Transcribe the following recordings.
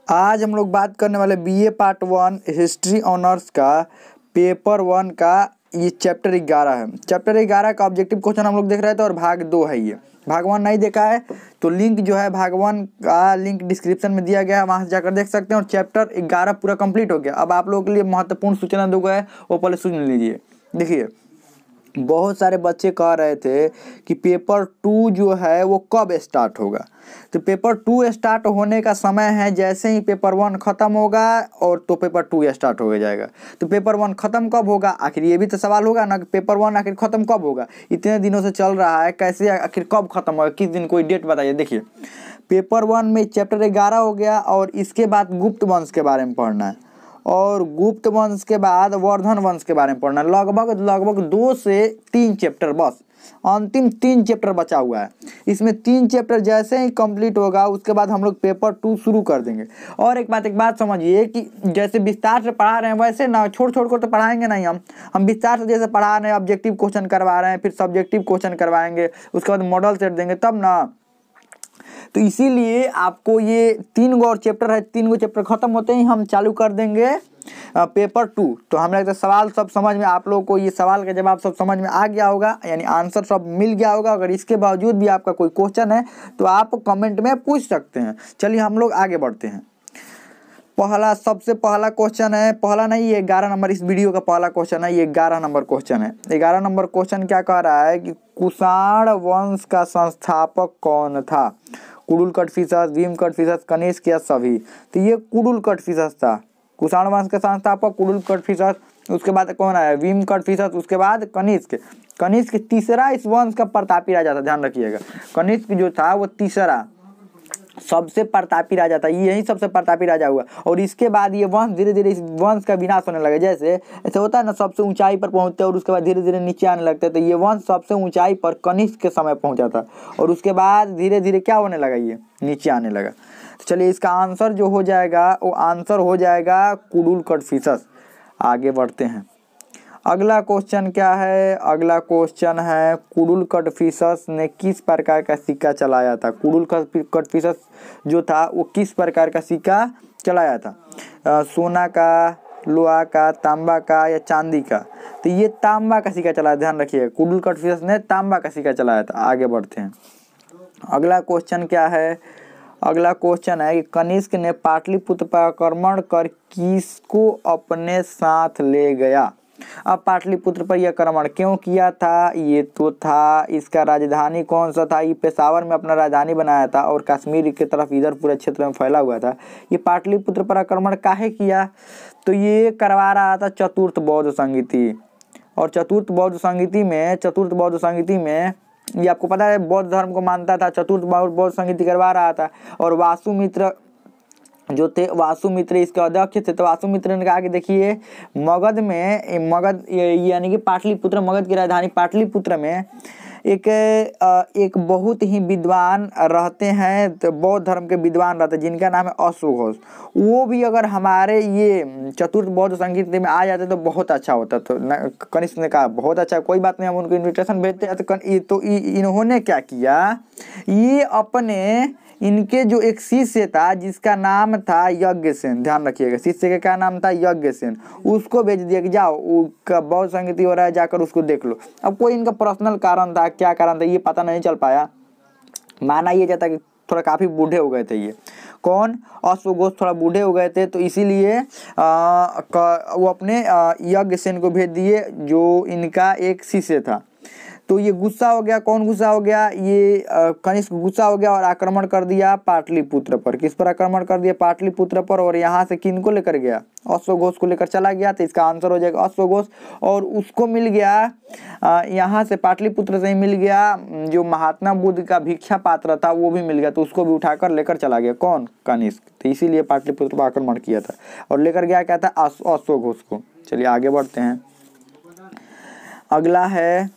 आज हम लोग बात करने वाले बीए पार्ट 1 हिस्ट्री ऑनर्स का पेपर 1 का ये चैप्टर 11 है। चैप्टर 11 का ऑब्जेक्टिव क्वेश्चन हम लोग देख रहे थे और भाग 2 है। ये भाग 1 नहीं देखा है तो लिंक जो है भाग 1 का लिंक डिस्क्रिप्शन में दिया गया है, वहाँ से जाकर देख सकते हैं। और चैप्टर 11 पूरा कंप्लीट हो गया। अब आप लोगों के लिए महत्वपूर्ण सूचना दूंगा है, वो पहले सुन लीजिए। देखिए, बहुत सारे बच्चे कह रहे थे कि पेपर 2 जो है वो कब स्टार्ट होगा। तो पेपर 2 स्टार्ट होने का समय है जैसे ही पेपर 1 ख़त्म होगा और तो पेपर 2 स्टार्ट हो जाएगा। तो पेपर 1 ख़त्म कब होगा, आखिर ये भी तो सवाल होगा ना कि पेपर 1 आखिर ख़त्म कब होगा। इतने दिनों से चल रहा है, कैसे आखिर कब ख़त्म होगा, किस दिन, कोई डेट बताइए। देखिए, पेपर 1 में चैप्टर 11 हो गया और इसके बाद गुप्त वंश के बारे में पढ़ना है और गुप्त वंश के बाद वर्धन वंश के बारे में पढ़ना है। लगभग 2 से 3 चैप्टर, बस अंतिम 3 चैप्टर बचा हुआ है। इसमें 3 चैप्टर जैसे ही कंप्लीट होगा उसके बाद हम लोग पेपर 2 शुरू कर देंगे। और एक बात समझिए कि जैसे विस्तार से पढ़ा रहे हैं वैसे ना छोड़ कर तो पढ़ाएंगे नहीं। हम विस्तार से जैसे पढ़ा रहे हैं, ऑब्जेक्टिव क्वेश्चन करवा रहे हैं, फिर सब्जेक्टिव क्वेश्चन करवाएंगे, उसके बाद मॉडल सेट देंगे तब ना। तो इसीलिए आपको ये 3 गो और चैप्टर है, 3 गो चैप्टर खत्म होते ही हम चालू कर देंगे पेपर 2। तो हमें लगता है सवाल सब समझ में, आप लोगों को ये सवाल का जवाब सब समझ में आ गया होगा, यानी आंसर सब मिल गया होगा। अगर इसके बावजूद भी आपका कोई क्वेश्चन है तो आप कमेंट में पूछ सकते हैं। चलिए हम लोग आगे बढ़ते हैं। सबसे पहला क्वेश्चन है, पहला नहीं, ये 11 नंबर इस वीडियो का पहला क्वेश्चन है। ये 11 नंबर क्वेश्चन है। 11 नंबर क्वेश्चन क्या कह रहा है कि कुषाण वंश का संस्थापक कौन था। कुडुल कटफिसस, भीम कटफिसस, कनिष्क या सभी। तो ये कुडुल कटफिसस था, कुषाण वंश का संस्थापक कुडुल कटफिसस। उसके बाद कौन आया, भीम कटफिसस। उसके बाद कनिष्क तीसरा इस वंश का प्रतापी राजा था, ध्यान रखिएगा। कनिष्क जो था वो तीसरा सबसे प्रतापी राजा था, यही सबसे प्रतापी राजा हुआ। और इसके बाद ये वंश धीरे धीरे, इस वंश का विनाश होने लगा। जैसे ऐसे होता है ना, सबसे ऊंचाई पर पहुंचते और उसके बाद धीरे धीरे नीचे आने लगते। तो ये वंश सबसे ऊंचाई पर कनिष्क के समय पहुंचा था और उसके बाद धीरे धीरे क्या होने लगा, ये नीचे आने लगा। तो चलिए इसका आंसर जो हो जाएगा वो आंसर हो जाएगा कुडुल कटफिसस। आगे बढ़ते हैं। अगला क्वेश्चन क्या है, अगला क्वेश्चन है कुडुल कटफिसस ने किस प्रकार का सिक्का चलाया था। कुडुल कटफिसस जो था वो किस प्रकार का सिक्का चलाया था, सोना का, लोहा का, तांबा का या चांदी का। तो ये तांबा का सिक्का चलाया, ध्यान रखिए, कुडुल कटफिसस ने तांबा का सिक्का चलाया था। आगे बढ़ते हैं। अगला क्वेश्चन क्या है, अगला क्वेश्चन है कि कनिष्क ने पाटलिपुत्र पर आक्रमण कर किसको अपने साथ ले गया। अब पाटलिपुत्र पर यह आक्रमण क्यों किया था, ये तो था इसका राजधानी कौन सा था। ये पेशावर में अपना राजधानी बनाया था और कश्मीर की तरफ इधर पूरे क्षेत्र में फैला हुआ था। ये पाटलिपुत्र पर आक्रमण काहे किया, तो ये करवा रहा था चतुर्थ बौद्ध संगीति। और चतुर्थ बौद्ध संगीति में ये आपको पता है बौद्ध धर्म को मानता था, चतुर्थ बौद्ध संगीति करवा रहा था। और वासुमित्र जो थे, वासुमित्र इसके अध्यक्ष थे। तो वासुमित्र ने कहा कि देखिए मगध यानी कि पाटलिपुत्र, मगध की राजधानी पाटलिपुत्र में एक बहुत ही विद्वान रहते हैं, तो बौद्ध धर्म के विद्वान रहते हैं जिनका नाम है अश्वघोष। वो भी अगर हमारे ये चतुर्थ बौद्ध संगीत में आ जाते तो बहुत अच्छा होता। तो कनिष्क ने कहा बहुत अच्छा, कोई बात नहीं, हम उनको इन्विटेशन भेजते हैं। तो इन्होंने क्या किया, ये अपने इनके जो एक शिष्य था जिसका नाम था यज्ञसेन, ध्यान रखिएगा, शिष्य का क्या नाम था, यज्ञसेन, उसको भेज दिया कि जाओ उसका बौद्ध संगीति हो रहा है, जाकर उसको देख लो। अब कोई इनका पर्सनल कारण था, क्या कारण था ये पता नहीं चल पाया। माना ये जाता कि थोड़ा काफी बूढ़े हो गए थे ये, कौन, अश्वघोष थोड़ा बूढ़े हो गए थे। तो इसीलिए वो अपने यज्ञसेन को भेज दिए जो इनका एक शिष्य था। तो ये गुस्सा हो गया, कौन गुस्सा हो गया, ये कनिष्क गुस्सा हो गया और आक्रमण कर दिया पाटलिपुत्र पर। किस पर आक्रमण कर दिया, पाटलिपुत्र पर। और यहाँ से किन को लेकर गया, अश्वघोष को लेकर चला गया। तो इसका आंसर हो जाएगा अश्वघोष। और उसको मिल गया यहाँ से पाटलिपुत्र से ही मिल गया जो महात्मा बुद्ध का भिक्षा पात्र था, वो भी मिल गया। तो उसको भी उठाकर लेकर चला गया, कौन, कनिष्क। तो इसीलिए पाटलिपुत्र पर आक्रमण किया था और लेकर गया क्या था, अश्वघोष को। चलिए आगे बढ़ते हैं। अगला है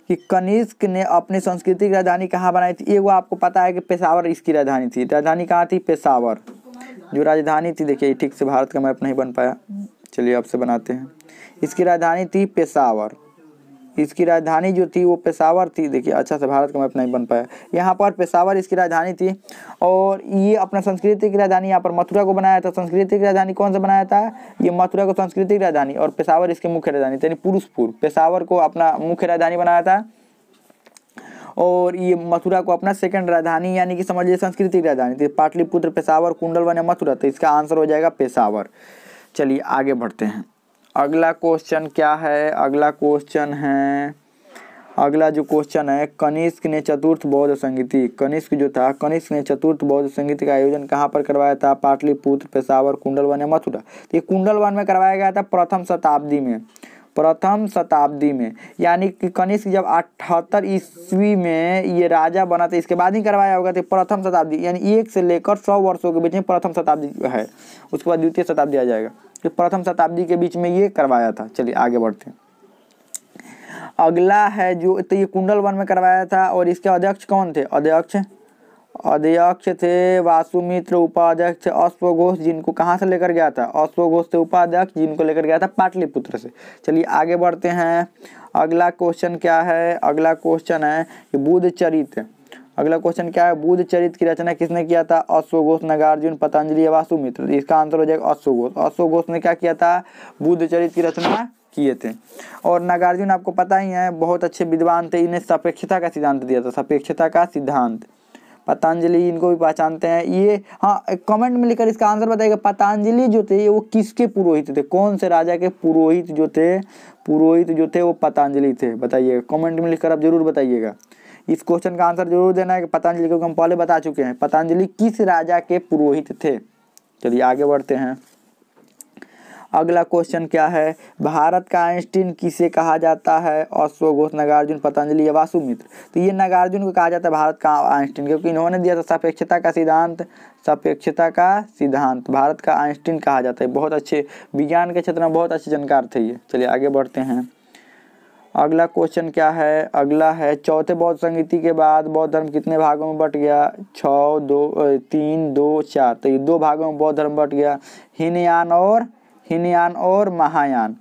कि कनिष्क ने अपनी संस्कृति की राजधानी कहाँ बनाई थी। ये वो आपको पता है कि पेशावर इसकी राजधानी थी। राजधानी कहाँ थी, पेशावर जो राजधानी थी। देखिए ठीक से भारत का मैप नहीं बन पाया, चलिए अब से बनाते हैं। इसकी राजधानी थी पेशावर। इसकी राजधानी जो थी वो पेशावर थी। देखिए अच्छा से भारत का मैप नहीं बन पाया, यहाँ पर पेशावर इसकी राजधानी थी। और ये अपना संस्कृति की राजधानी यहाँ पर मथुरा को बनाया था। संस्कृति की राजधानी कौन सा बनाया था? ये मथुरा को संस्कृति की राजधानी, और पेशावर इसकी मुख्य राजधानी यानी पुरुषपुर। पेशावर को अपना मुख्य राजधानी बनाया था और ये मथुरा को अपना सेकंड राजधानी यानी कि समझिए संस्कृति की राजधानी थी। पाटलिपुत्र, पेशावर, कुंडलवन या मथुरा, तो इसका आंसर हो जाएगा पेशावर। चलिए आगे बढ़ते हैं। अगला क्वेश्चन क्या है? अगला जो क्वेश्चन है, कनिष्क ने चतुर्थ बौद्ध संगीति, कनिष्क जो था, कनिष्क ने चतुर्थ बौद्ध संगीति का आयोजन कहाँ पर करवाया था? पाटलिपुत्र, पेशावर, कुंडलवन या मथुरा। तो ये कुंडलवन में करवाया गया था प्रथम शताब्दी में, यानी कि कनिष्क जब 78 ईस्वी में ये राजा बना था, इसके बाद ही करवाया होगा। तो प्रथम शताब्दी यानी 1 से लेकर 100 वर्षों के बीच में प्रथम शताब्दी है, उसके बाद द्वितीय शताब्दी आ जाएगा। तो प्रथम शताब्दी के बीच में ये करवाया था। चलिए आगे बढ़ते हैं। अगला है जो, तो ये कुंडलवन में करवाया था और इसके अध्यक्ष कौन थे? अध्यक्ष थे वासुमित्र, उपाध्यक्ष थे अश्वघोष, जिनको कहाँ से लेकर गया था? अश्वघोष थे उपाध्यक्ष, जिनको लेकर गया था पाटलिपुत्र से। चलिए आगे बढ़ते हैं। अगला क्वेश्चन क्या है? अगला क्वेश्चन है बुद्ध चरित्र। अगला क्वेश्चन क्या है? बुद्ध चरित्र की रचना किसने किया था? अश्वघोष, नागार्जुन, पतंजलि या वासुमित्र। इसका आंसर हो जाएगा अश्वघोष। अश्वघोष ने क्या किया था? बुद्ध चरित्र की रचना किए थे। और नागार्जुन आपको पता ही है, बहुत अच्छे विद्वान थे, इन्हें सापेक्षता का सिद्धांत दिया था, सापेक्षता का सिद्धांत। पतंजलि, इनको भी पहचानते हैं ये। हाँ, कमेंट में लिखकर इसका आंसर बताइएगा। पतंजलि जो थे वो किसके पुरोहित थे? कौन से राजा के पुरोहित जो थे वो पतंजलि थे? बताइएगा, कमेंट में लिखकर आप जरूर बताइएगा। इस क्वेश्चन का आंसर जरूर देना है कि पतंजलि, क्योंकि हम पहले बता चुके हैं पतंजलि किस राजा के पुरोहित थे। चलिए आगे बढ़ते हैं। अगला क्वेश्चन क्या है? भारत का आइंस्टीन किसे कहा जाता है? अश्वघोष, नागार्जुन, पतंजलि या वासुमित्र। तो ये नागार्जुन को कहा जाता है भारत का आइंस्टीन, क्योंकि इन्होंने दिया था सापेक्षता का सिद्धांत। भारत का आइंस्टीन कहा जाता है। बहुत अच्छे विज्ञान के क्षेत्र में बहुत अच्छे जानकार थे ये। चलिए आगे बढ़ते हैं। अगला क्वेश्चन क्या है? अगला है चौथे बौद्ध संगीति के बाद बौद्ध धर्म कितने भागों में बट गया? 6, 2, 3, 2, 4। तो ये 2 भागों में बौद्ध धर्म बट गया, हीनयान और महायान।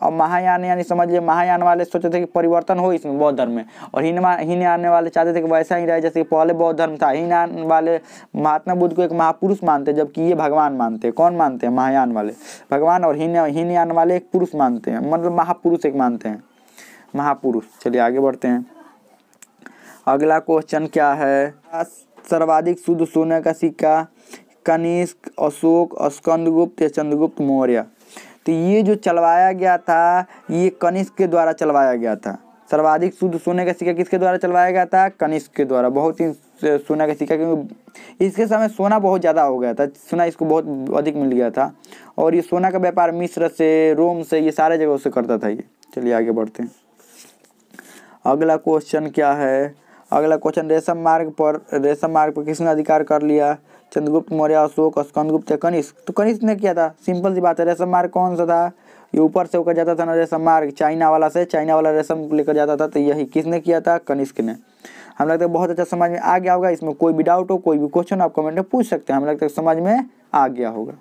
और महायान यानी समझिए, महायान वाले सोचते थे कि परिवर्तन हो इसमें बौद्ध धर्म में, और हीनयान वाले चाहते थे कि वैसा ही रहे जैसे पहले बौद्ध धर्म था। हीनयान वाले महात्मा बुद्ध को एक महापुरुष मानते, जबकि ये भगवान मानते। कौन मानते हैं? महायान वाले भगवान, और हीनयान वाले एक पुरुष मानते हैं, मतलब महापुरुष एक मानते हैं, महापुरुष। चलिए आगे बढ़ते हैं। अगला क्वेश्चन क्या है? सर्वाधिक शुद्ध सोने का सिक्का कनिष्क, अशोक, स्कंदगुप्त या चंद्रगुप्त मौर्य। तो ये जो चलवाया गया था ये कनिष्क के द्वारा चलवाया गया था। सर्वाधिक शुद्ध सोने का सिक्का किसके द्वारा चलवाया गया था? कनिष्क के द्वारा। बहुत ही सोना का सिक्का, क्योंकि इसके समय सोना बहुत ज़्यादा हो गया था, सोना इसको बहुत अधिक मिल गया था, और ये सोना का व्यापार मिस्र से, रोम से, ये सारे जगहों से करता था ये। चलिए आगे बढ़ते हैं। अगला क्वेश्चन क्या है? अगला क्वेश्चन रेशम मार्ग पर किसने अधिकार कर लिया? चंद्रगुप्त मौर्य, अशोक, स्कंदगुप्त या कनिष्क। तो कनिष्क ने किया था। सिंपल सी बात है। रेशम मार्ग कौन सा था? ये ऊपर से होकर जाता था ना रेशम मार्ग, चाइना वाला रेशम लेकर जाता था, तो यही किसने किया था? कनिष्क ने। हमें लगता है बहुत अच्छा समझ में आ गया होगा। इसमें कोई भी डाउट हो, कोई भी क्वेश्चन आप कमेंट में पूछ सकते हैं। हमें लगता है समझ में आ गया होगा।